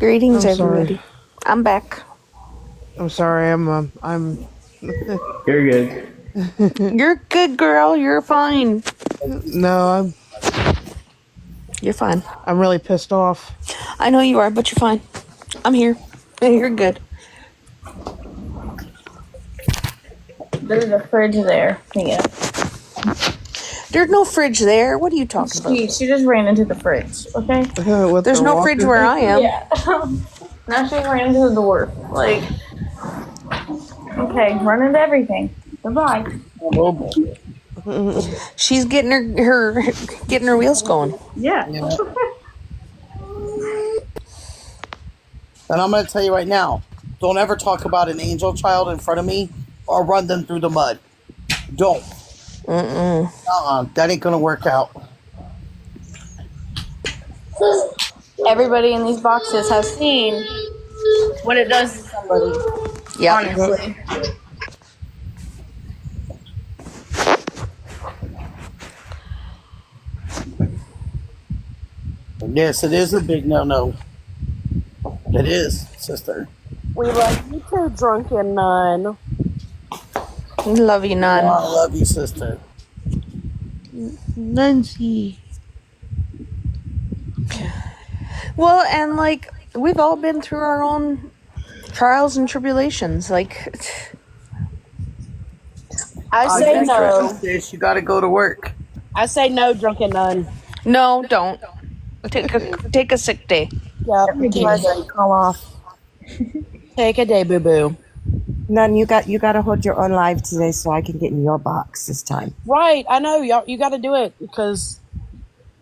Greetings, I'm sorry. everybody. I'm back. I'm sorry. I'm. You're good. You're good, girl. You're fine. No, You're fine. I'm really pissed off. I know you are, but you're fine. I'm here. You're good. There's a fridge there. Yeah. There's no fridge there. What are you talking about? She just ran into the fridge, okay? There's no fridge where I am. Yeah. Now she ran into the door. Like, okay, run into everything. Goodbye. She's getting her wheels going. Yeah. And I'm going to tell you right now, don't ever talk about an angel child in front of me or run them through the mud. Don't. That ain't going to work out. Everybody in these boxes has seen what it does to somebody. Yeah. Honestly. Yes, it is a big no-no. It is, sister. We love you too, drunken nun. Love you, Nun. I love you, sister. Nancy. Well, and we've all been through our own trials and tribulations. I say no. You got to go to work. I say no, drunken nun. No, don't. Take a sick day. Yep. Call off. Take a day, boo boo. None, you got to hold your own live today so I can get in your box this time. Right, I know. You got to do it because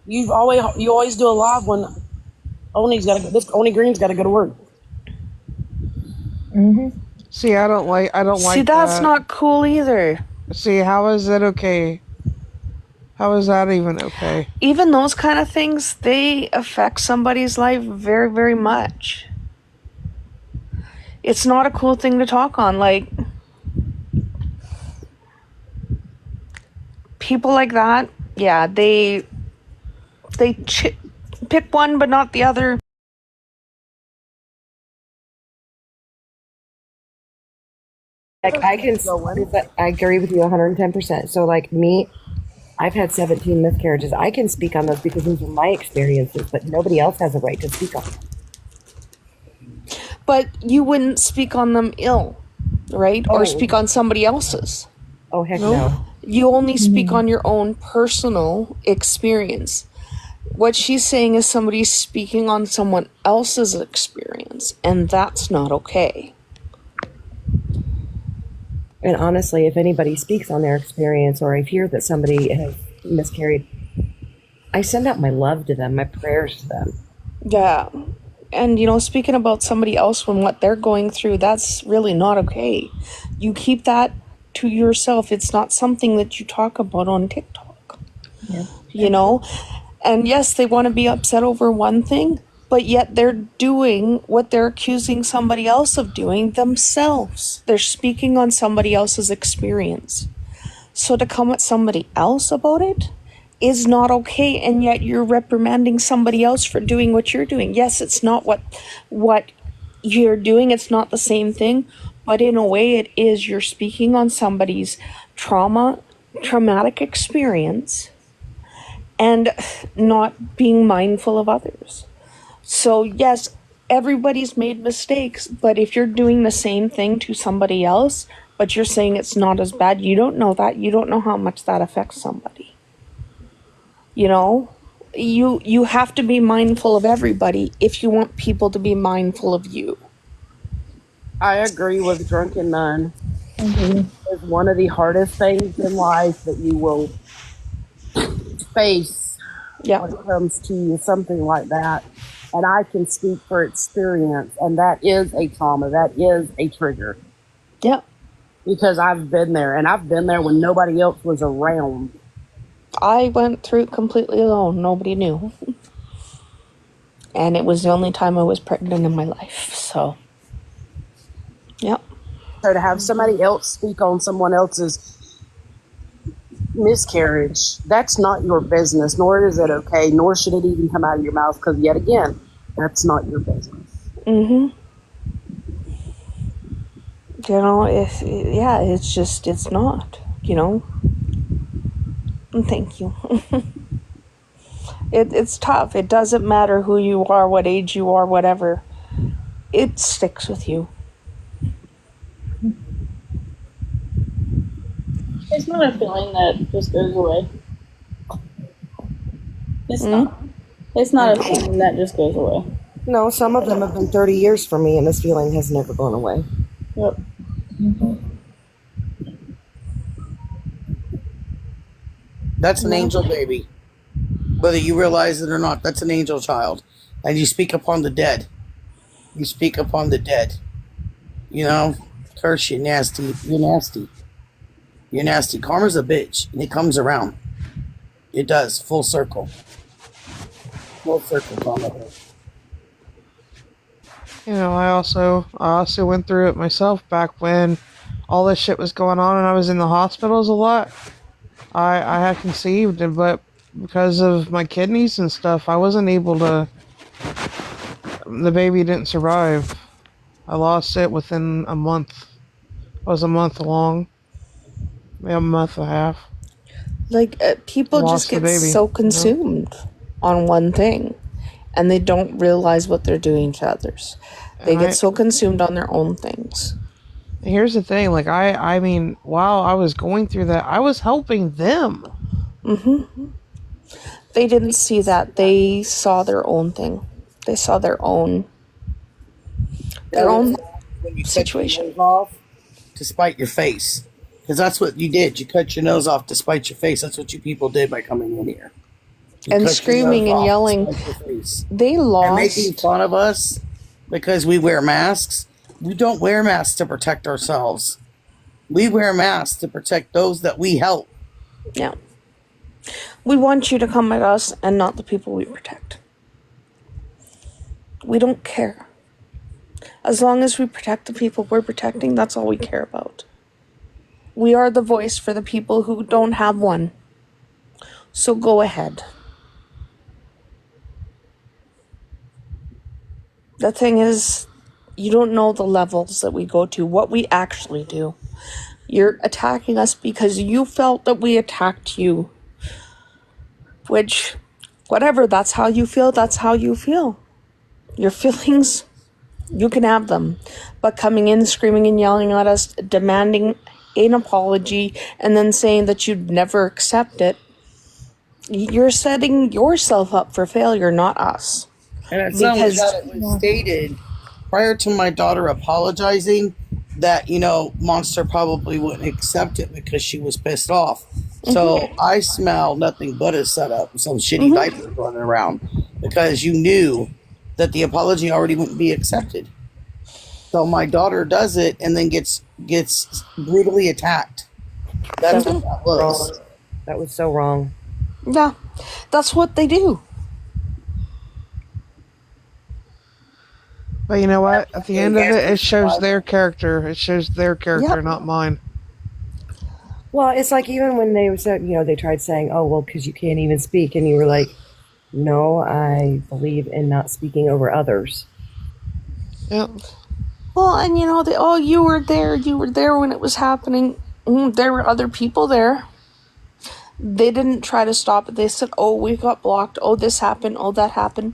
you always do a live when Oni Green's got to go to work. See, I don't like See, that's not cool either. See, how is that okay? How is that even okay? Even those kind of things, they affect somebody's life very, very much. It's not a cool thing to talk on. Like, people like that, yeah, they pick one but not the other. Like, I agree with you 110%. So, like me, I've had 17 miscarriages. I can speak on those because those are my experiences, but nobody else has a right to speak on them. But you wouldn't speak on them ill, right? Or speak on somebody else's. Oh, heck no. You only speak on your own personal experience. What she's saying is somebody's speaking on someone else's experience, and that's not okay. And honestly, if anybody speaks on their experience or I hear that somebody has miscarried, I send out my love to them, my prayers to them. Yeah. And, speaking about somebody else when what they're going through, that's really not okay. You keep that to yourself. It's not something that you talk about on TikTok. Yeah. And yes, they want to be upset over one thing, but yet they're doing what they're accusing somebody else of doing themselves. They're speaking on somebody else's experience. So to come at somebody else about it is not okay, and yet you're reprimanding somebody else for doing what you're doing. Yes, it's not what you're doing. It's not the same thing, but in a way it is. You're speaking on somebody's traumatic experience and not being mindful of others. So yes, everybody's made mistakes, but if you're doing the same thing to somebody else, but you're saying it's not as bad, you don't know that. You don't know how much that affects somebody. You have to be mindful of everybody if you want people to be mindful of you. I agree with Drunken Nun. It's one of the hardest things in life that you will face when it comes to something like that. And I can speak for experience, and that is a trauma. That is a trigger. Yeah. Because I've been there, and I've been there when nobody else was around. I went through it completely alone. Nobody knew. And it was the only time I was pregnant in my life. So, yep. So to have somebody else speak on someone else's miscarriage, that's not your business, nor is it okay, nor should it even come out of your mouth, because yet again, that's not your business. It's not, And thank you. It's tough. It doesn't matter who you are, what age you are, whatever. It sticks with you. It's not a feeling that just goes away. It's not. It's not a feeling that just goes away. No, some of them have been 30 years for me, and this feeling has never gone away. Yep. That's an angel baby. Whether you realize it or not, that's an angel child. And you speak upon the dead. You speak upon the dead. Curse you, nasty. You're nasty. You're nasty. Karma's a bitch, and it comes around. It does. Full circle. Full circle, karma. I also went through it myself back when all this shit was going on and I was in the hospitals a lot. I had conceived, but because of my kidneys and stuff, I wasn't able to. The baby didn't survive. I lost it within a month. It was a month long. Maybe a month and a half. People just get so consumed on one thing, and they don't realize what they're doing to others. They get so consumed on their own things. Here's the thing, I mean, while I was going through that, I was helping them. They didn't see that. They saw their own thing. They saw their own when you situation. cut your nose off to spite your face. Because that's what you did. You cut your nose off to spite your face. That's what you people did by coming in here. You And cut your screaming nose and off to yelling. spite your face. They And lost. making fun of us because we wear masks. We don't wear masks to protect ourselves. We wear masks to protect those that we help. Yeah. We want you to come at us and not the people we protect. We don't care. As long as we protect the people we're protecting, that's all we care about. We are the voice for the people who don't have one. So go ahead. The thing is, you don't know the levels that we go to, what we actually do. You're attacking us because you felt that we attacked you. Which, whatever, that's how you feel, that's how you feel. Your feelings, you can have them. But coming in, screaming and yelling at us, demanding an apology, and then saying that you'd never accept it, you're setting yourself up for failure, not us. And it's not like that it was stated prior to my daughter apologizing that, Monster probably wouldn't accept it because she was pissed off. So I smell nothing but a setup, some shitty diapers running around, because you knew that the apology already wouldn't be accepted. So my daughter does it and then gets brutally attacked. That's what that was. That was so wrong. Yeah, that's what they do. But you know what? At the end of it, it shows their character. It shows their character, not mine. Well, it's like even when they said, they tried saying, "Oh, well, because you can't even speak," and you were like, "No, I believe in not speaking over others." Yep. Well, and you were there when it was happening. There were other people there. They didn't try to stop it. They said, "Oh, we got blocked. Oh, this happened. Oh, that happened."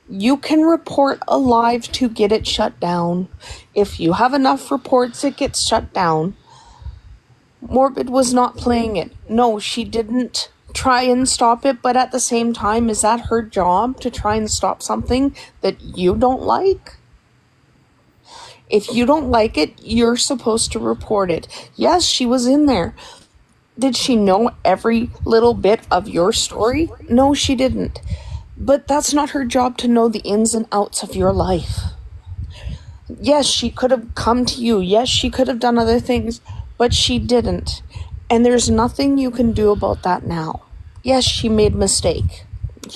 You can report a live to get it shut down. If you have enough reports, it gets shut down. Morbid was not playing it. No, she didn't try and stop it, but at the same time, is that her job to try and stop something that you don't like? If you don't like it, you're supposed to report it. Yes, she was in there. Did she know every little bit of your story? No, she didn't. But that's not her job to know the ins and outs of your life. Yes, she could have come to you. Yes, she could have done other things, but she didn't. And there's nothing you can do about that now. Yes, she made a mistake.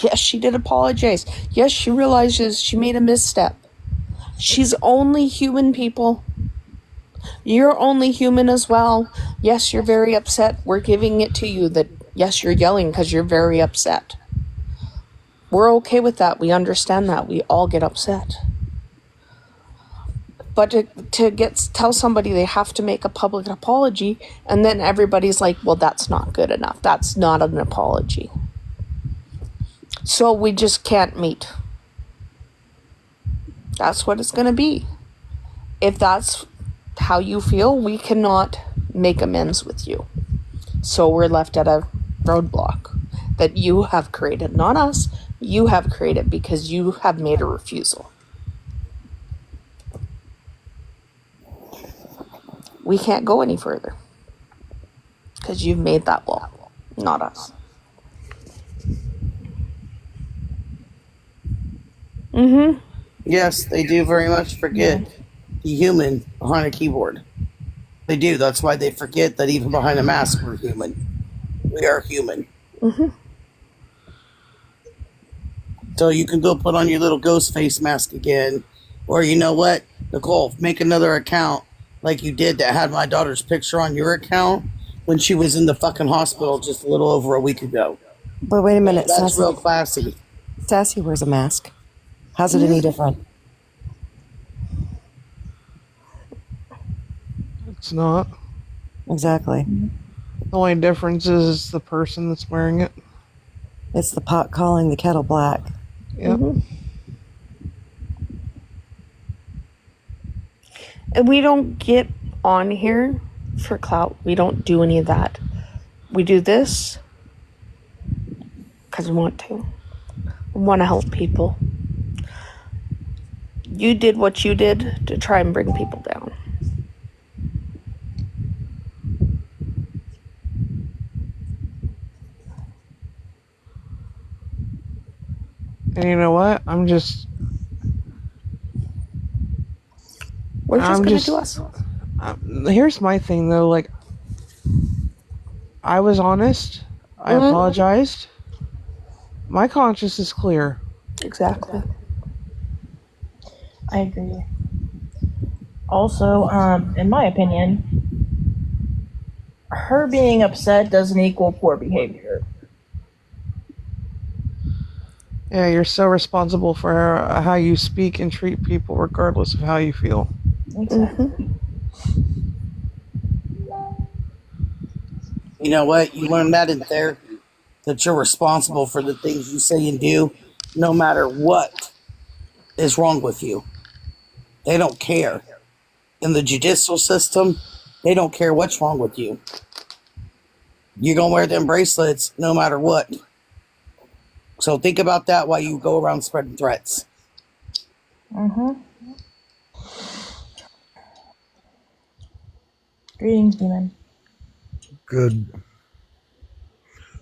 Yes, she did apologize. Yes, she realizes she made a misstep. She's only human, people. You're only human as well. Yes, you're very upset. We're giving it to you that, yes, you're yelling because you're very upset. We're okay with that. We understand that. We all get upset. But to tell somebody they have to make a public apology, and then everybody's like, well, that's not good enough. That's not an apology. So we just can't meet. That's what it's going to be. If that's how you feel, we cannot make amends with you. So we're left at a roadblock that you have created, not us. You have created because you have made a refusal. We can't go any further because you've made that wall, not us. Yes, they do very much forget the human behind a keyboard. They do. That's why they forget that even behind a mask, we're human. We are human. So you can go put on your little ghost face mask again. Or you know what, Nicole, make another account like you did that had my daughter's picture on your account when she was in the fucking hospital just a little over a week ago. But wait a minute. That's real classy. Sassy wears a mask. How's it any different? It's not. Exactly. The only difference is the person that's wearing it. It's the pot calling the kettle black. Yep. And we don't get on here for clout. We don't do any of that. We do this because we want to. We want to help people. You did what you did to try and bring people down. And you know what? What is this gonna do us? Here's my thing though, like, I was honest. I apologized. My conscience is clear. Exactly. I agree. Also, in my opinion, her being upset doesn't equal poor behavior. Yeah, you're so responsible for how you speak and treat people regardless of how you feel. Exactly. You know what? You learn that in therapy, that you're responsible for the things you say and do, no matter what is wrong with you. They don't care. In the judicial system, they don't care what's wrong with you. You're going to wear them bracelets no matter what. So think about that while you go around spreading threats. Greetings, demon. Good.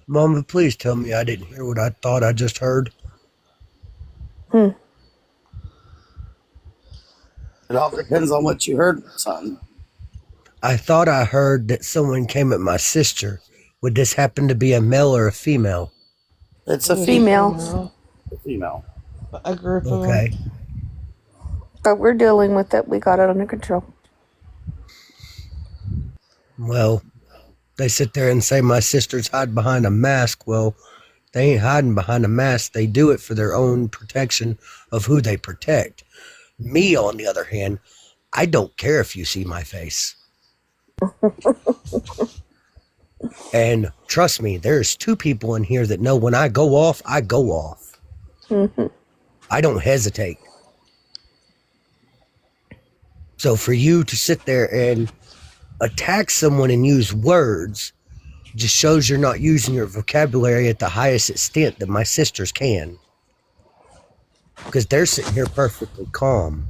Mama, please tell me I didn't hear what I thought I just heard. It all depends on what you heard, son. I thought I heard that someone came at my sister. Would this happen to be a male or a female? It's a Female. A female. A group of Okay. But we're dealing with it. We got it under control. Well, they sit there and say my sisters hide behind a mask. Well, they ain't hiding behind a mask. They do it for their own protection of who they protect. Me, on the other hand, I don't care if you see my face. And trust me, there's two people in here that know when I go off, I go off. I don't hesitate. So for you to sit there and attack someone and use words just shows you're not using your vocabulary at the highest extent that my sisters can. Because they're sitting here perfectly calm.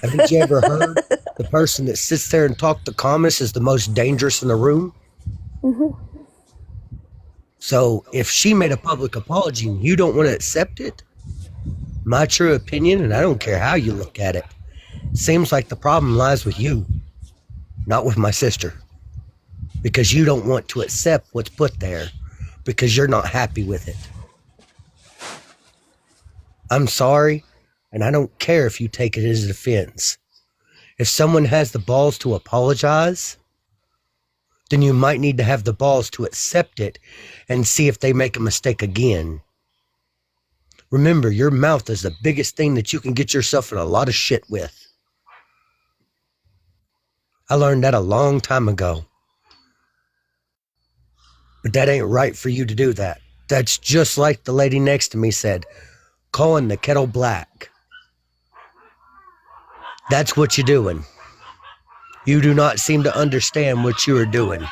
Haven't you ever heard the person that sits there and talks the calmest is the most dangerous in the room? So if she made a public apology and you don't want to accept it, my true opinion, and I don't care how you look at it, seems like the problem lies with you, not with my sister. Because you don't want to accept what's put there because you're not happy with it. I'm sorry, and I don't care if you take it as a defense. If someone has the balls to apologize, then you might need to have the balls to accept it and see if they make a mistake again. Remember, your mouth is the biggest thing that you can get yourself in a lot of shit with. I learned that a long time ago. But that ain't right for you to do that. That's just like the lady next to me said, calling the kettle black. That's what you're doing. You do not seem to understand what you are doing.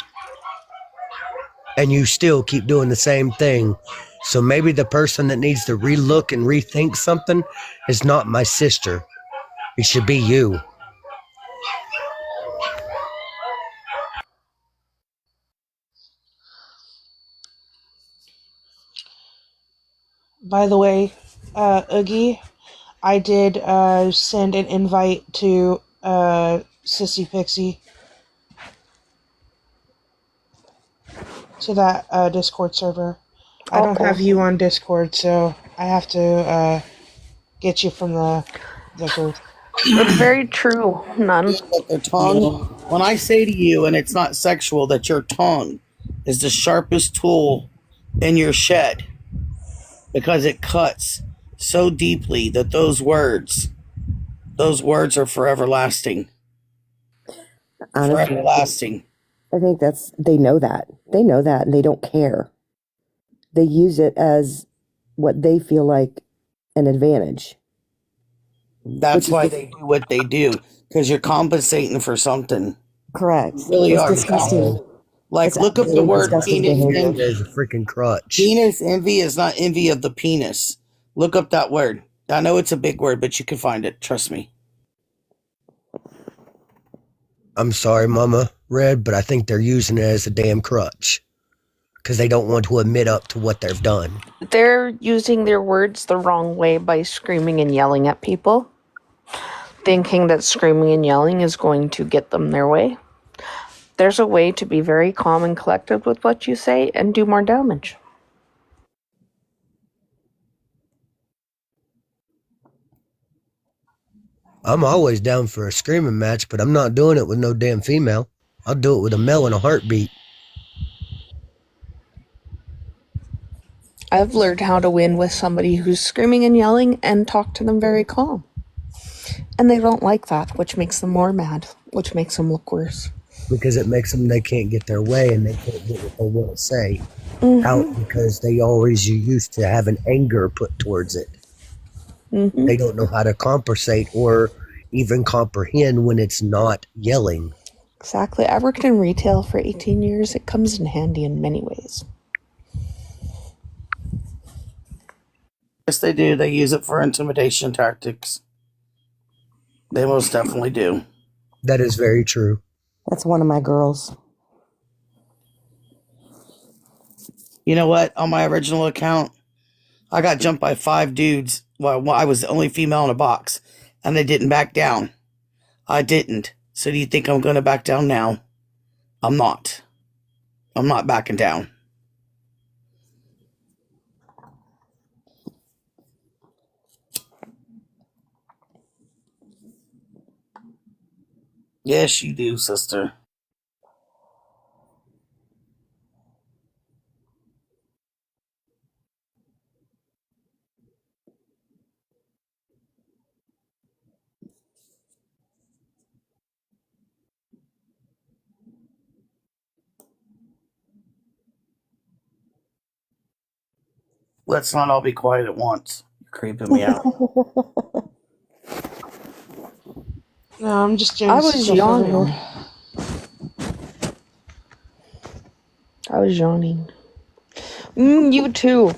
And you still keep doing the same thing. So maybe the person that needs to relook and rethink something is not my sister. It should be you. By the way, Oogie, I did send an invite to Sissy Pixie to that Discord server. I don't have you on Discord, so I have to get you from the group. It's very true, none. Their tongue. When I say to you, and it's not sexual, that your tongue is the sharpest tool in your shed because it cuts so deeply that those words are forever lasting. Honestly, Forever lasting. I think they know that. They know that and they don't care. They use it as what they feel like an advantage. That's why they do what they do, because you're compensating for something. Correct. You really It's are. disgusting. Like, It's look up the absolutely word disgusting penis behavior. envy. There's a freaking crutch. Penis envy is not envy of the penis. Look up that word. I know it's a big word, but you can find it. Trust me. I'm sorry, Mama Red, but I think they're using it as a damn crutch because they don't want to admit up to what they've done. They're using their words the wrong way by screaming and yelling at people, thinking that screaming and yelling is going to get them their way. There's a way to be very calm and collected with what you say and do more damage. I'm always down for a screaming match, but I'm not doing it with no damn female. I'll do it with a male in a heartbeat. I've learned how to win with somebody who's screaming and yelling and talk to them very calm. And they don't like that, which makes them more mad, which makes them look worse. Because it makes them, they can't get their way and they can't get what they want to say out because they always used to have an anger put towards it. They don't know how to compensate or even comprehend when it's not yelling. Exactly. I worked in retail for 18 years. It comes in handy in many ways. Yes, they do. They use it for intimidation tactics. They most definitely do. That is very true. That's one of my girls. You know what? On my original account, I got jumped by 5 dudes while I was the only female in a box, and they didn't back down. I didn't. So do you think I'm going to back down now? I'm not. I'm not backing down. Yes, you do, sister. Let's not all be quiet at once. You're creeping me out. No, I'm just doing I was stuff yawning. over here. I was yawning. You too.